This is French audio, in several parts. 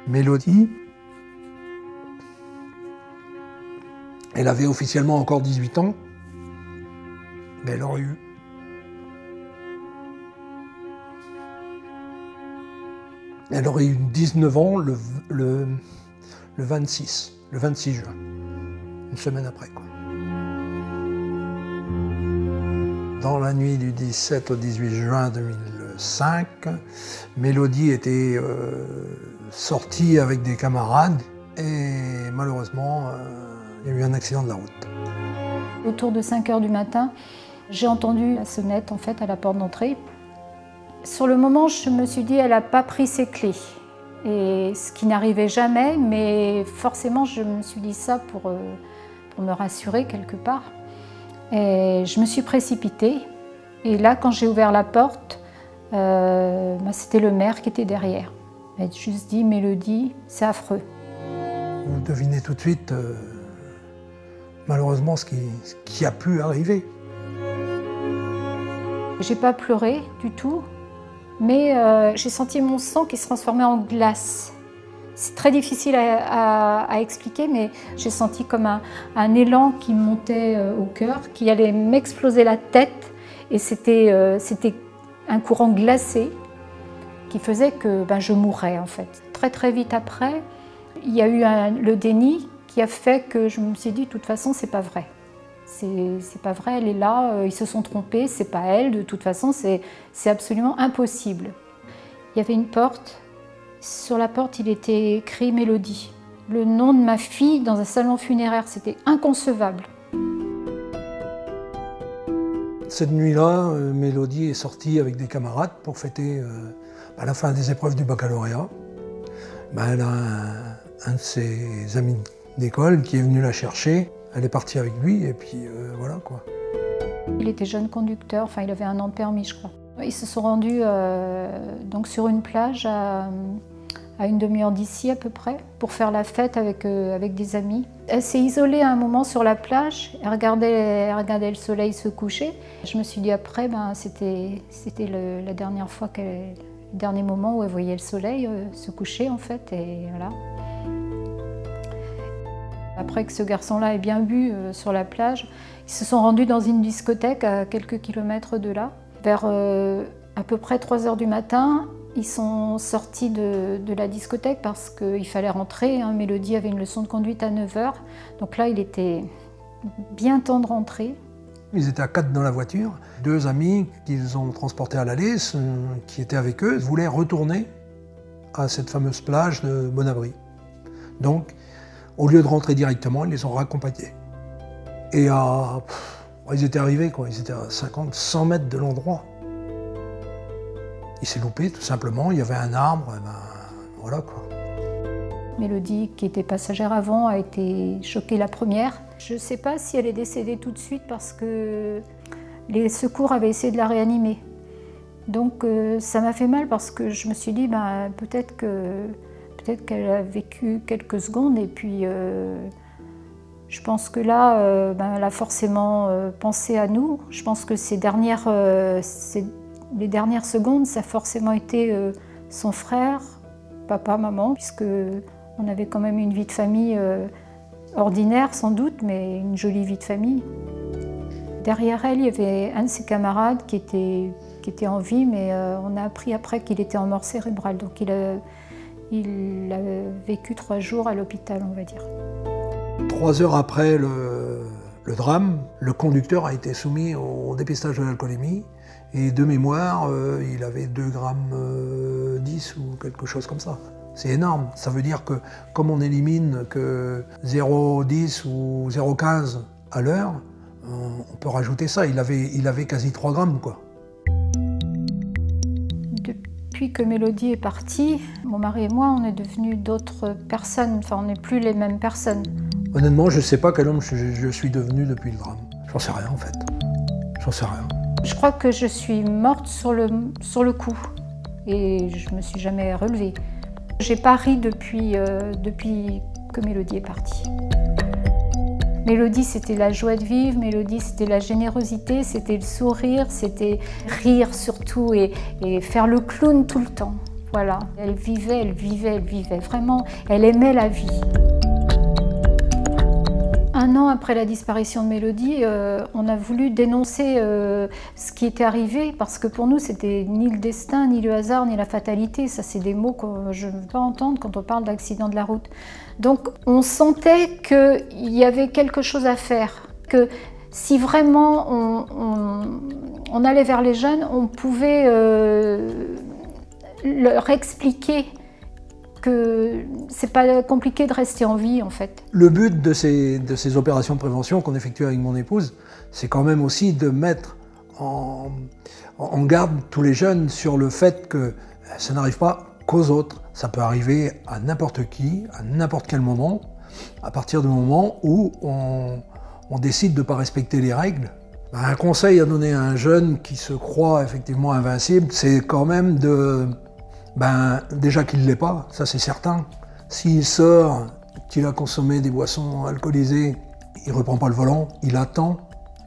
Mélodie, elle avait officiellement encore 18 ans, mais elle aurait eu 19 ans le 26 juin, une semaine après, quoi. Dans la nuit du 17 au 18 juin 2005, Mélodie était sortie avec des camarades et malheureusement, il y a eu un accident de la route. Autour de 5 h du matin, j'ai entendu la sonnette en fait, à la porte d'entrée. Sur le moment, je me suis dit, elle n'a pas pris ses clés. Et ce qui n'arrivait jamais, mais forcément, je me suis dit ça pour me rassurer quelque part. Et je me suis précipitée. Et là, quand j'ai ouvert la porte, c'était le maire qui était derrière. Il m'a juste dit, Mélodie, c'est affreux. Vous devinez tout de suite, malheureusement, ce qui a pu arriver. J'ai pas pleuré du tout, mais j'ai senti mon sang qui se transformait en glace. C'est très difficile à expliquer, mais j'ai senti comme un élan qui montait au cœur, qui allait m'exploser la tête. Et c'était un courant glacé qui faisait que je mourrais en fait. Très très vite après, il y a eu le déni qui a fait que je me suis dit de toute façon c'est pas vrai. C'est pas vrai, elle est là, ils se sont trompés, c'est pas elle, de toute façon c'est absolument impossible. Il y avait une porte, sur la porte il était écrit Mélodie. Le nom de ma fille dans un salon funéraire, c'était inconcevable. Cette nuit-là, Mélodie est sortie avec des camarades pour fêter la fin des épreuves du baccalauréat. Elle a un de ses amis d'école qui est venu la chercher. Elle est partie avec lui et puis voilà quoi. Il était jeune conducteur, enfin il avait 1 an de permis je crois. Ils se sont rendus donc sur une plage à une demi-heure d'ici à peu près pour faire la fête avec des amis. Elle s'est isolée à un moment sur la plage, elle regardait le soleil se coucher. Je me suis dit après, c'était la dernière fois, le dernier moment où elle voyait le soleil se coucher en fait et voilà. Après que ce garçon-là ait bien bu sur la plage, ils se sont rendus dans une discothèque à quelques kilomètres de là. Vers à peu près 3 h du matin, ils sont sortis de la discothèque parce qu'il fallait rentrer. Mélodie avait une leçon de conduite à 9 h. Donc là, il était bien temps de rentrer. Ils étaient à 4 dans la voiture. 2 amis qu'ils ont transportés à l'allée, qui étaient avec eux, voulaient retourner à cette fameuse plage de Bon-Abri. Donc, au lieu de rentrer directement, ils les ont raccompagnés. Et ils étaient arrivés, quoi. Ils étaient à 50, 100 mètres de l'endroit. Il s'est loupé, tout simplement. Il y avait un arbre, voilà, quoi. Mélodie, qui était passagère avant, a été choquée la première. Je ne sais pas si elle est décédée tout de suite parce que les secours avaient essayé de la réanimer. Donc ça m'a fait mal parce que je me suis dit, peut-être qu'elle a vécu quelques secondes et puis je pense que là, elle a forcément pensé à nous. Je pense que les dernières secondes, ça a forcément été son frère, papa, maman, puisque on avait quand même une vie de famille ordinaire sans doute, mais une jolie vie de famille. Derrière elle, il y avait un de ses camarades qui était en vie, mais on a appris après qu'il était en mort cérébrale. Donc il a vécu 3 jours à l'hôpital, on va dire. 3 heures après le drame, le conducteur a été soumis au dépistage de l'alcoolémie. Et de mémoire, il avait 2 grammes 10 ou quelque chose comme ça. C'est énorme. Ça veut dire que comme on élimine que 0,10 ou 0,15 à l'heure, on peut rajouter ça. Il avait quasi 3 grammes, quoi. Depuis que Mélodie est partie, mon mari et moi, on est devenus d'autres personnes. Enfin, on n'est plus les mêmes personnes. Honnêtement, je ne sais pas quel homme je suis devenu depuis le drame. J'en sais rien, en fait. J'en sais rien. Je crois que je suis morte sur le coup et je ne me suis jamais relevée. J'ai pas ri depuis que Mélodie est partie. Mélodie, c'était la joie de vivre, Mélodie, c'était la générosité, c'était le sourire, c'était rire surtout et faire le clown tout le temps. Voilà, elle vivait, vraiment, elle aimait la vie. Un an après la disparition de Mélodie, on a voulu dénoncer ce qui était arrivé, parce que pour nous, c'était ni le destin, ni le hasard, ni la fatalité. Ça, c'est des mots que je ne veux pas entendre quand on parle d'accident de la route. Donc, on sentait qu'il y avait quelque chose à faire, que si vraiment on allait vers les jeunes, on pouvait leur expliquer que c'est pas compliqué de rester en vie, en fait. Le but de ces opérations de prévention qu'on effectue avec mon épouse, c'est quand même aussi de mettre en garde tous les jeunes sur le fait que ça n'arrive pas qu'aux autres. Ça peut arriver à n'importe qui, à n'importe quel moment, à partir du moment où on décide de ne pas respecter les règles. Un conseil à donner à un jeune qui se croit effectivement invincible, c'est quand même déjà qu'il ne l'est pas, ça c'est certain. S'il sort, qu'il a consommé des boissons alcoolisées, il ne reprend pas le volant, il attend,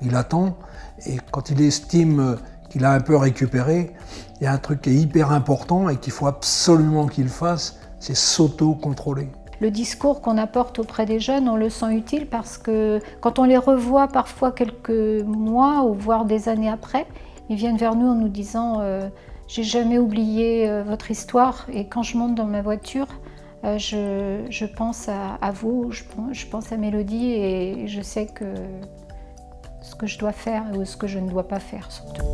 et quand il estime qu'il a un peu récupéré, il y a un truc qui est hyper important et qu'il faut absolument qu'il fasse, c'est s'auto-contrôler. Le discours qu'on apporte auprès des jeunes, on le sent utile parce que quand on les revoit parfois quelques mois ou voire des années après, ils viennent vers nous en nous disant j'ai jamais oublié votre histoire, et quand je monte dans ma voiture, je pense à vous, je pense à Mélodie, et je sais ce que je dois faire ou ce que je ne dois pas faire surtout.